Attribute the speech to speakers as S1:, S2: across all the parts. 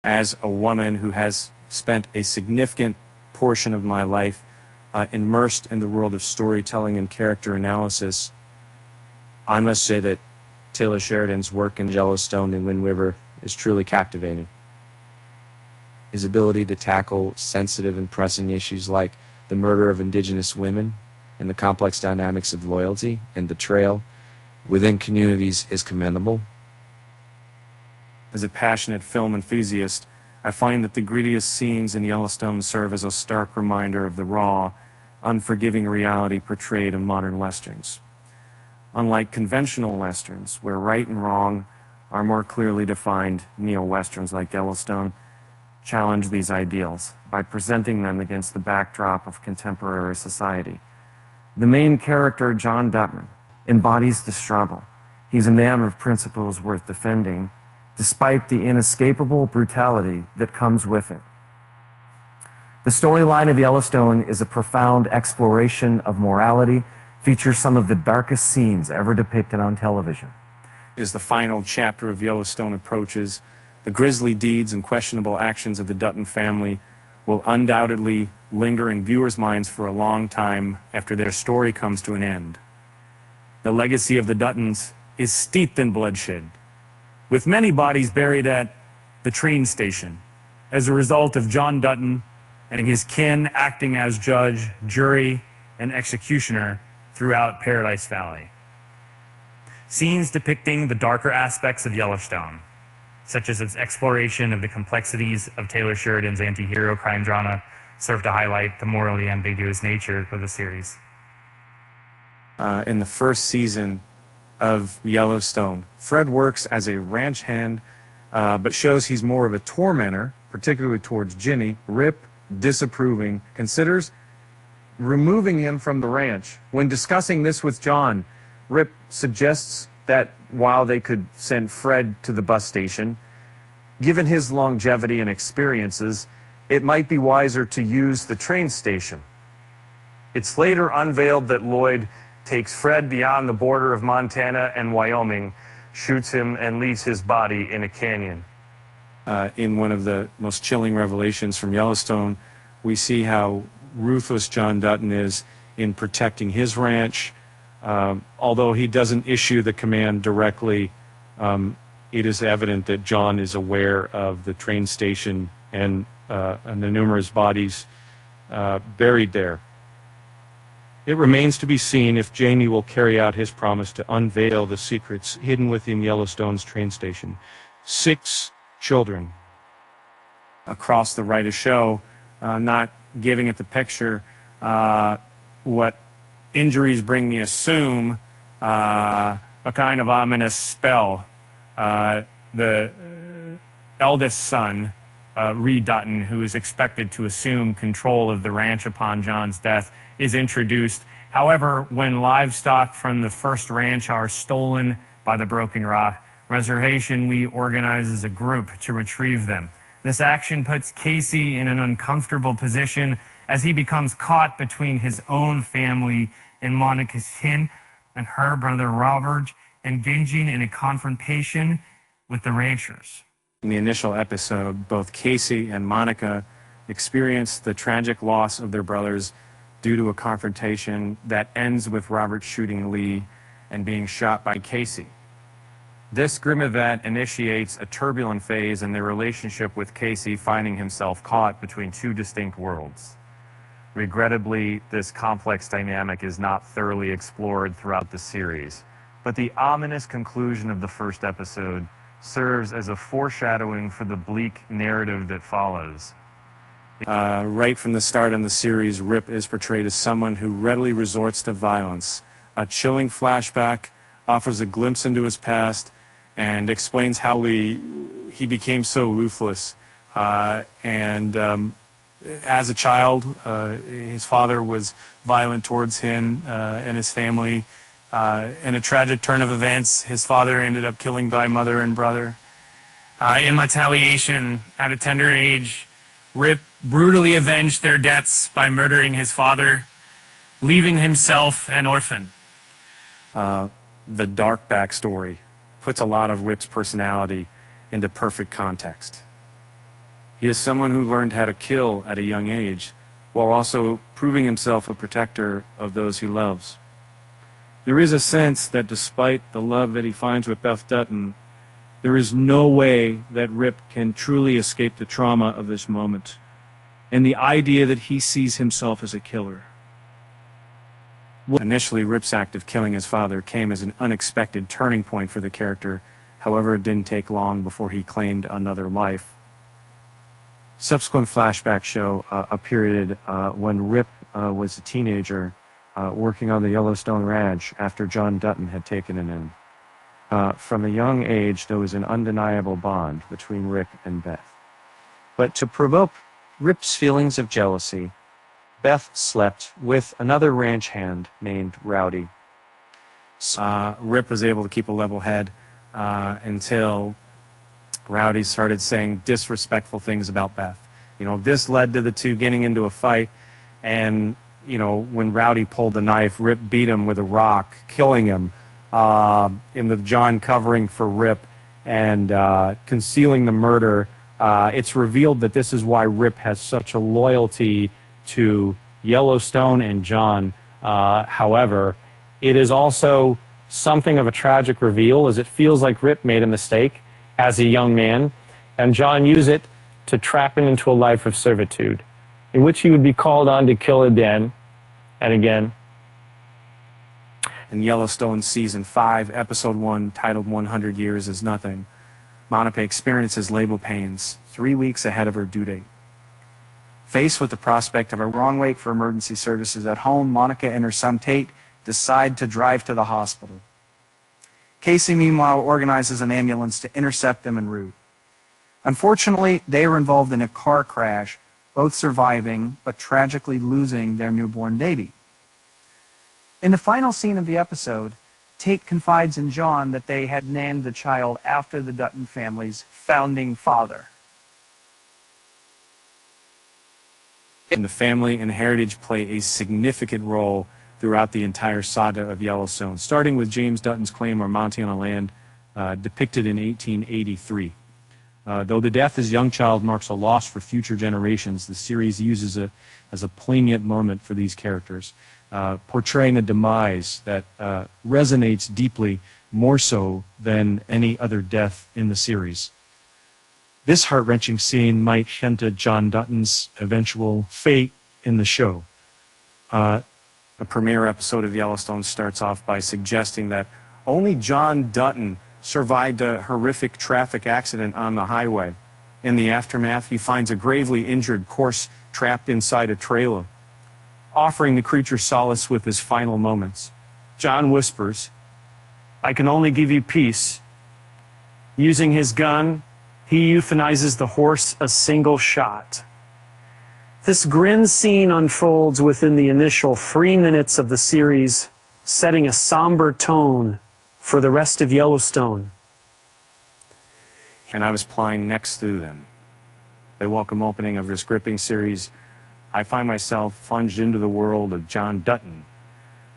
S1: as a woman who has spent a significant portion of my life immersed in the world of storytelling and character analysis, I must say that Taylor Sheridan's work in Yellowstone and Wind River is truly captivating. His ability to tackle sensitive and pressing issues like the murder of Indigenous women and the complex dynamics of loyalty and betrayal within communities is commendable. As a passionate film enthusiast, I find that the grittiest scenes in Yellowstone serve as a stark reminder of the raw, unforgiving reality portrayed in modern westerns. Unlike conventional westerns, where right and wrong are more clearly defined, neo-westerns like Yellowstone challenge these ideals by presenting them against the backdrop of contemporary society. The main character, John Dutton, embodies the struggle. He's a man of principles worth defending, despite the inescapable brutality that comes with it. The storyline of Yellowstone is a profound exploration of morality, features some of the darkest scenes ever depicted on television. As the final chapter of Yellowstone approaches, the grisly deeds and questionable actions of the Dutton family will undoubtedly linger in viewers' minds for a long time after their story comes to an end. The legacy of the Duttons is steeped in bloodshed, with many bodies buried at the train station as a result of John Dutton and his kin acting as judge, jury, and executioner throughout Paradise Valley. Scenes depicting the darker aspects of Yellowstone, such as its exploration of the complexities of Taylor Sheridan's anti-hero crime drama, serve to highlight the morally ambiguous nature of the series. In the first season of Yellowstone, Fred works as a ranch hand, but shows he's more of a tormentor, particularly towards Ginny. Rip, disapproving, considers removing him from the ranch. When discussing this with John, Rip suggests that while they could send Fred to the bus station, given his longevity and experiences, it might be wiser to use the train station. It's later unveiled that Lloyd takes Fred beyond the border of Montana and Wyoming, shoots him, and leaves his body in a canyon. In one of the most chilling revelations from Yellowstone, we see how ruthless John Dutton is in protecting his ranch. Although he doesn't issue the command directly, it is evident that John is aware of the train station and the numerous bodies buried there. It remains to be seen if Jamie will carry out his promise to unveil the secrets hidden within Yellowstone's train station. 6 children. Across the right of show, not giving it the picture, what injuries bring me assume a kind of ominous spell. The eldest son, Reed Dutton, who is expected to assume control of the ranch upon John's death, is introduced. However, when livestock from the first ranch are stolen by the Broken Rock Reservation, we organize as a group to retrieve them. This action puts Casey in an uncomfortable position as he becomes caught between his own family and Monica's kin and her brother Robert, engaging in a confrontation with the ranchers. In the initial episode, both Casey and Monica experience the tragic loss of their brothers due to a confrontation that ends with Robert shooting Lee and being shot by Casey. This grim event initiates a turbulent phase in their relationship, with Casey finding himself caught between 2 distinct worlds. Regrettably, this complex dynamic is not thoroughly explored throughout the series, but the ominous conclusion of the first episode serves as a foreshadowing for the bleak narrative that follows. Right from the start in the series, Rip is portrayed as someone who readily resorts to violence. A chilling flashback offers a glimpse into his past and explains how he became so ruthless. As a child, his father was violent towards him and his family. In a tragic turn of events, his father ended up killing my mother and brother. In Retaliation, at a tender age, Rip brutally avenged their deaths by murdering his father, leaving himself an orphan. The dark backstory puts a lot of Rip's personality into perfect context. He is someone who learned how to kill at a young age, while also proving himself a protector of those he loves. There is a sense that despite the love that he finds with Beth Dutton, there is no way that Rip can truly escape the trauma of this moment, and the idea that he sees himself as a killer. Initially, Rip's act of killing his father came as an unexpected turning point for the character. However, it didn't take long before he claimed another life. Subsequent flashbacks show a period when Rip was a teenager working on the Yellowstone Ranch after John Dutton had taken him in. From a young age, there was an undeniable bond between Rip and Beth. But to provoke Rip's feelings of jealousy, Beth slept with another ranch hand named Rowdy. Rip was able to keep a level head until Rowdy started saying disrespectful things about Beth. This led to the two getting into a fight, and, when Rowdy pulled the knife, Rip beat him with a rock, killing him, in the John covering for Rip and concealing the murder. It's revealed that this is why Rip has such a loyalty to Yellowstone and John. However, it is also something of a tragic reveal, as it feels like Rip made a mistake as a young man, and John used it to trap him into a life of servitude, in which he would be called on to kill again and again. In Yellowstone Season 5, Episode 1, titled 100 Years is Nothing, Monica experiences labor pains 3 weeks ahead of her due date. Faced with the prospect of a wrong wake for emergency services at home, Monica and her son Tate decide to drive to the hospital. Casey, meanwhile, organizes an ambulance to intercept them en route. Unfortunately, they are involved in a car crash, both surviving but tragically losing their newborn baby. In the final scene of the episode, Tate confides in John that they had named the child after the Dutton family's founding father. And the family and heritage play a significant role throughout the entire saga of Yellowstone, starting with James Dutton's claim or Montana land, depicted in 1883. Though the death as young child marks a loss for future generations, the series uses it as a poignant moment for these characters, portraying a demise that resonates deeply, more so than any other death in the series. This heart-wrenching scene might hint at John Dutton's eventual fate in the show. The premiere episode of Yellowstone starts off by suggesting that only John Dutton survived a horrific traffic accident on the highway. In the aftermath, he finds a gravely injured corpse trapped inside a trailer, offering the creature solace with his final moments. John whispers, "I can only give you peace." Using his gun, he euthanizes the horse a single shot. This grim scene unfolds within the initial 3 minutes of the series, setting a somber tone for the rest of Yellowstone. And I was plying next to them. The welcome opening of this gripping series, I find myself plunged into the world of John Dutton,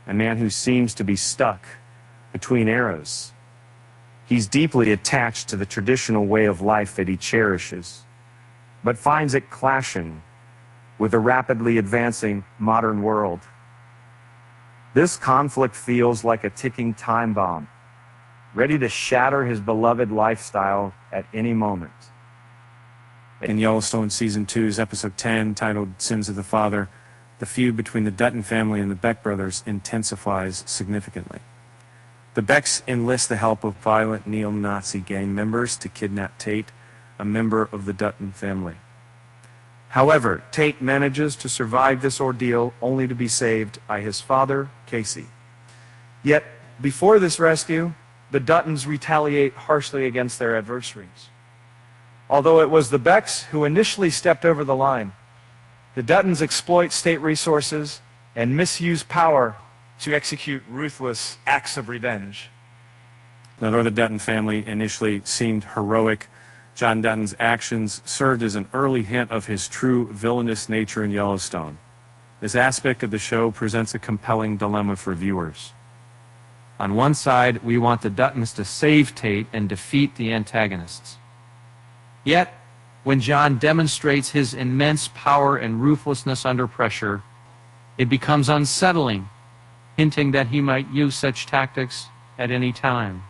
S1: a man who seems to be stuck between eras. He's deeply attached to the traditional way of life that he cherishes, but finds it clashing with a rapidly advancing modern world. This conflict feels like a ticking time bomb, ready to shatter his beloved lifestyle at any moment. In Yellowstone Season 2's Episode 10, titled Sins of the Father, the feud between the Dutton family and the Beck brothers intensifies significantly. The Becks enlist the help of violent neo-Nazi gang members to kidnap Tate, a member of the Dutton family. However, Tate manages to survive this ordeal only to be saved by his father, Casey. Yet, before this rescue, the Duttons retaliate harshly against their adversaries. Although it was the Becks who initially stepped over the line, the Duttons exploit state resources and misuse power to execute ruthless acts of revenge. Although the Dutton family initially seemed heroic, John Dutton's actions served as an early hint of his true villainous nature in Yellowstone. This aspect of the show presents a compelling dilemma for viewers. On one side, we want the Duttons to save Tate and defeat the antagonists. Yet,
S2: When John demonstrates his immense power and ruthlessness under pressure, it becomes unsettling, hinting that he might use such tactics at any time.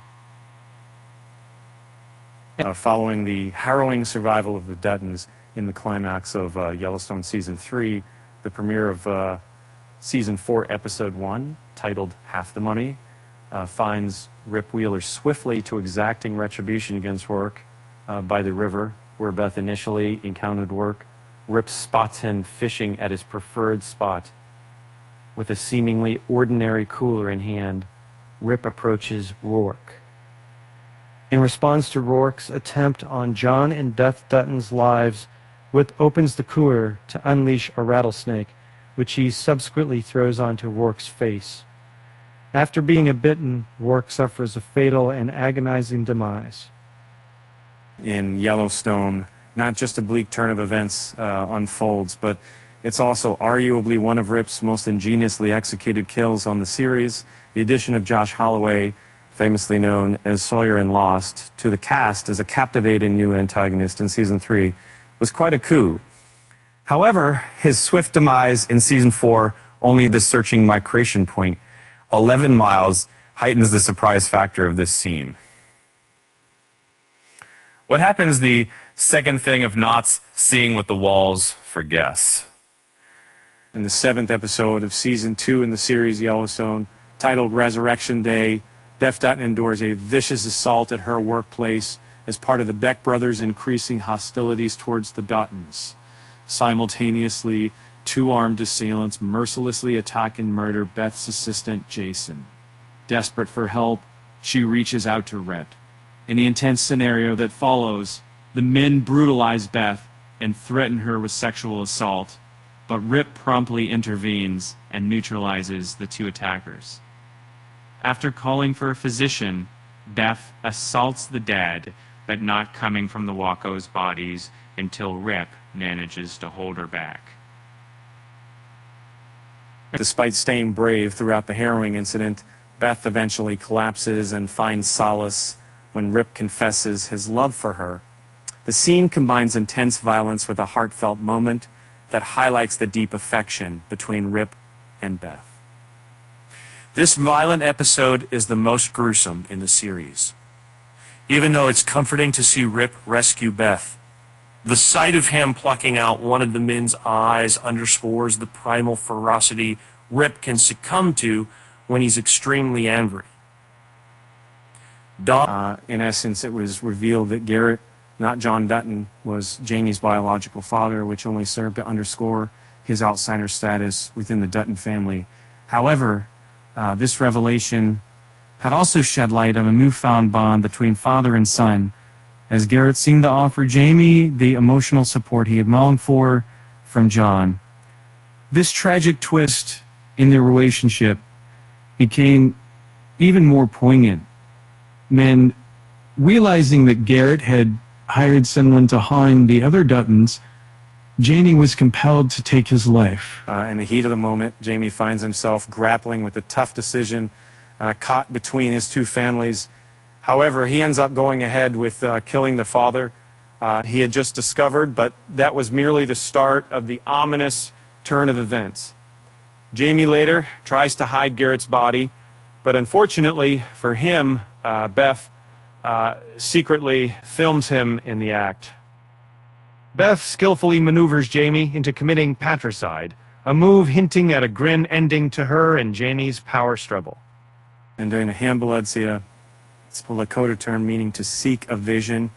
S1: Following the harrowing survival of the Duttons in the climax of Yellowstone Season 3, the premiere of Season 4, Episode 1, titled Half the Money, finds Rip Wheeler swiftly to exacting retribution against Rourke by the river, where Beth initially encountered Rourke. Rip spots him fishing at his preferred spot. With a seemingly ordinary cooler in hand, Rip approaches Rourke. In response to Rourke's attempt on John and Beth Dutton's lives, Rip opens the cooler to unleash a rattlesnake, which he subsequently throws onto Rourke's face. After being bitten, Rourke suffers a fatal and agonizing demise. In Yellowstone, not just a bleak turn of events unfolds, but it's also arguably one of Rip's most ingeniously executed kills on the series. The addition of Josh Holloway, famously known as Sawyer in Lost, to the cast as a captivating new antagonist in Season 3 was quite a coup. However, his swift demise in Season 4, only the searching migration point, 11 miles, heightens the surprise factor of this scene. What happens the second thing of Knott's seeing what the walls for guess? In the 7th episode of Season 2 in the series Yellowstone, titled Resurrection Day, Beth Dutton endures a vicious assault at her workplace as part of the Beck brothers' increasing hostilities towards the Duttons. Simultaneously, two armed assailants mercilessly attack and murder Beth's assistant, Jason. Desperate for help, she reaches out to Rip. In the intense scenario that follows, the men brutalize Beth and threaten her with sexual assault, but Rip promptly intervenes and neutralizes the two attackers. After calling for a physician, Beth assaults the dead, but not coming from the Waco's bodies until Rip manages to hold her back. Despite staying brave throughout the harrowing incident, Beth eventually collapses and finds solace when Rip confesses his love for her. The scene combines intense violence with a heartfelt moment that highlights the deep affection between Rip and Beth. This violent episode is the most gruesome in the series. Even though it's comforting to see Rip rescue Beth, the sight of him plucking out one of the men's eyes underscores the primal ferocity Rip can succumb to when he's extremely angry. In essence, it was revealed that Garrett, not John Dutton, was Jamie's biological father, which only served to underscore his outsider status within the Dutton family. However, this revelation had also shed light on a newfound bond between father and son, as Garrett seemed to offer Jamie the emotional support he had longed for from John. This tragic twist in their relationship became even more poignant when, realizing that Garrett had hired someone to harm the other Duttons, Jamie was compelled to take his life. In the heat of the moment, Jamie finds himself grappling with a tough decision, caught between his two families. However, he ends up going ahead with killing the father he had just discovered, but that was merely the start of the ominous turn of events. Jamie later tries to hide Garrett's body, but unfortunately for him, Beth secretly films him in the act. Beth skillfully maneuvers Jamie into committing patricide, a move hinting at a grim ending to her and Jamie's power struggle. And during the hand-blood, it's a Lakota term meaning to seek a vision.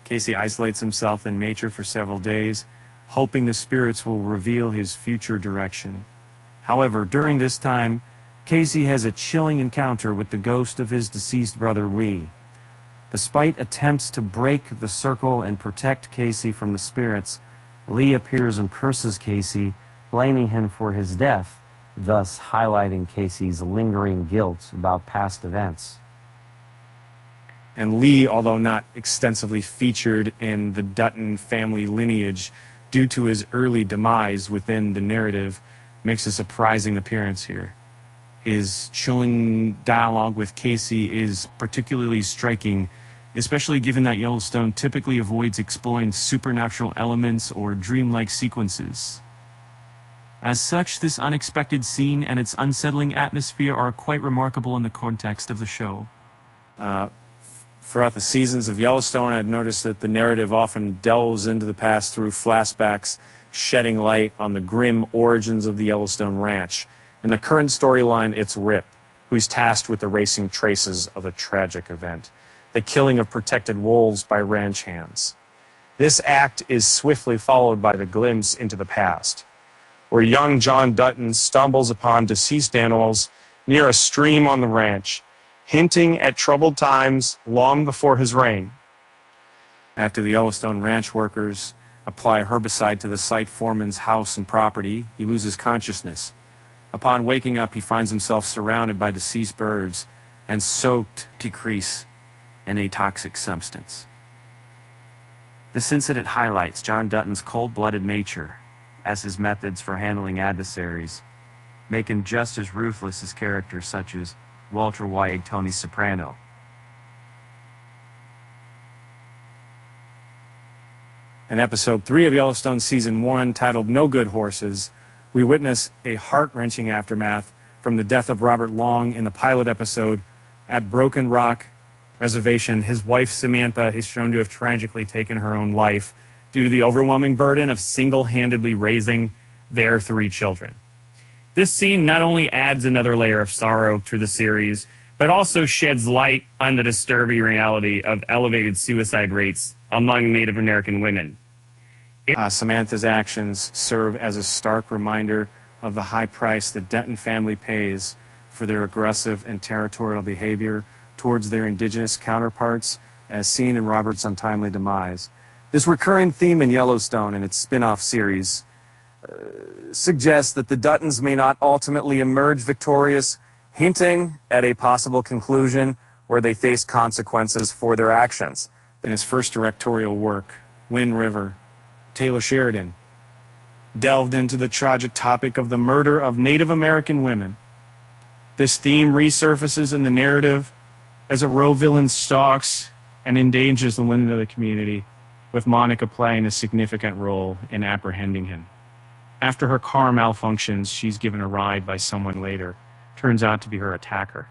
S1: Casey isolates himself in nature for several days, hoping the spirits will reveal his future direction. However, during this time, Casey has a chilling encounter with the ghost of his deceased brother, Lee. Despite attempts to break the circle and protect Casey from the spirits, Lee appears and curses Casey, blaming him for his death, thus highlighting Casey's lingering guilt about past events. And Lee, although not extensively featured in the Dutton family lineage due to his early demise within the narrative, makes a surprising appearance here. His chilling dialogue with Casey is particularly striking, especially given that Yellowstone typically avoids exploring supernatural elements or dreamlike sequences. As such, this unexpected scene and its unsettling atmosphere are quite remarkable in the context of the show. Throughout the seasons of Yellowstone, I've noticed that the narrative often delves into the past through flashbacks, shedding light on the grim origins of the Yellowstone Ranch. In the current storyline, it's Rip, who's tasked with erasing traces of a tragic event, the killing of protected wolves by ranch hands. This act is swiftly followed by the glimpse into the past, where young John Dutton stumbles upon deceased animals near a stream on the ranch, hinting at troubled times long before his reign. After the Yellowstone ranch workers apply herbicide to the site foreman's house and property, he loses consciousness. Upon waking up, he finds himself surrounded by deceased birds and soaked to crease in a toxic substance. This incident highlights John Dutton's cold-blooded nature, as his methods for handling adversaries make him just as ruthless as characters such as Walter White, Tony Soprano. In episode 3 of Yellowstone Season 1, titled No Good Horses, we witness a heart-wrenching aftermath from the death of Robert Long in the pilot episode. At Broken Rock Reservation, his wife Samantha is shown to have tragically taken her own life due to the overwhelming burden of single-handedly raising their 3 children. This scene not only adds another layer of sorrow to the series, but also sheds light on the disturbing reality of elevated suicide rates among Native American women. Samantha's actions serve as a stark reminder of the high price the Dutton family pays for their aggressive and territorial behavior towards their Indigenous counterparts, as seen in Robert's untimely demise. This recurring theme in Yellowstone and its spin-off series suggests that the Duttons may not ultimately emerge victorious, hinting at a possible conclusion where they face consequences for their actions. In his first directorial work, Wind River, Taylor Sheridan delved into the tragic topic of the murder of Native American women. This theme resurfaces in the narrative as a row villain stalks and endangers the women of the community, with Monica playing a significant role in apprehending him. After her car malfunctions, she's given a ride by someone later, turns out to be her attacker,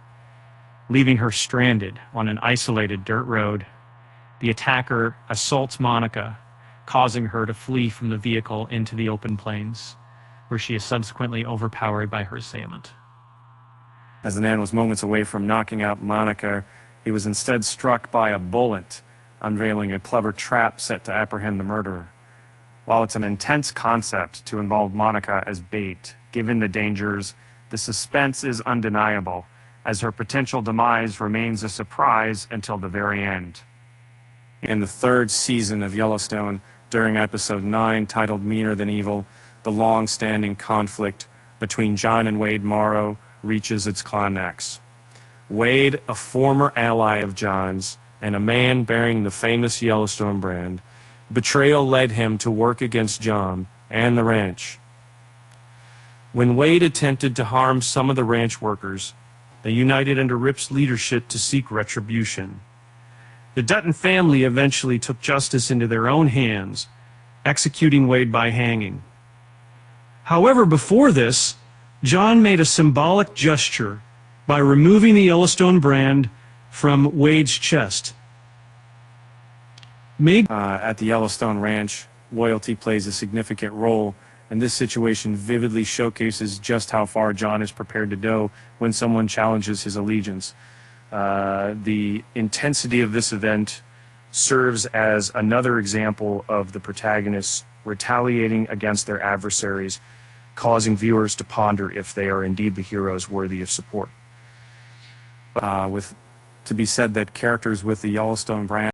S1: leaving her stranded on an isolated dirt road. The attacker assaults Monica, causing her to flee from the vehicle into the open plains, where she is subsequently overpowered by her assailant. As the man was moments away from knocking out Monica, he was instead struck by a bullet, unveiling a clever trap set to apprehend the murderer. While it's an intense concept to involve Monica as bait, given the dangers, the suspense is undeniable, as her potential demise remains a surprise until the very end. In the 3rd season of Yellowstone, during episode 9, titled Meaner Than Evil, the long-standing conflict between John and Wade Morrow reaches its climax. Wade, a former ally of John's and a man bearing the famous Yellowstone brand, betrayal led him to work against John and the ranch. When Wade attempted to harm some of the ranch workers, they united under Rip's leadership to seek retribution. The Dutton family eventually took justice into their own hands, executing Wade by hanging. However, before this, John made a symbolic gesture by removing the Yellowstone brand from Wade's chest. At the Yellowstone Ranch, loyalty plays a significant role, and this situation vividly showcases just how far John is prepared to go when someone challenges his allegiance. The intensity of this event serves as another example of the protagonists retaliating against their adversaries, causing viewers to ponder if they are indeed the heroes worthy of support. To be said that characters with the Yellowstone brand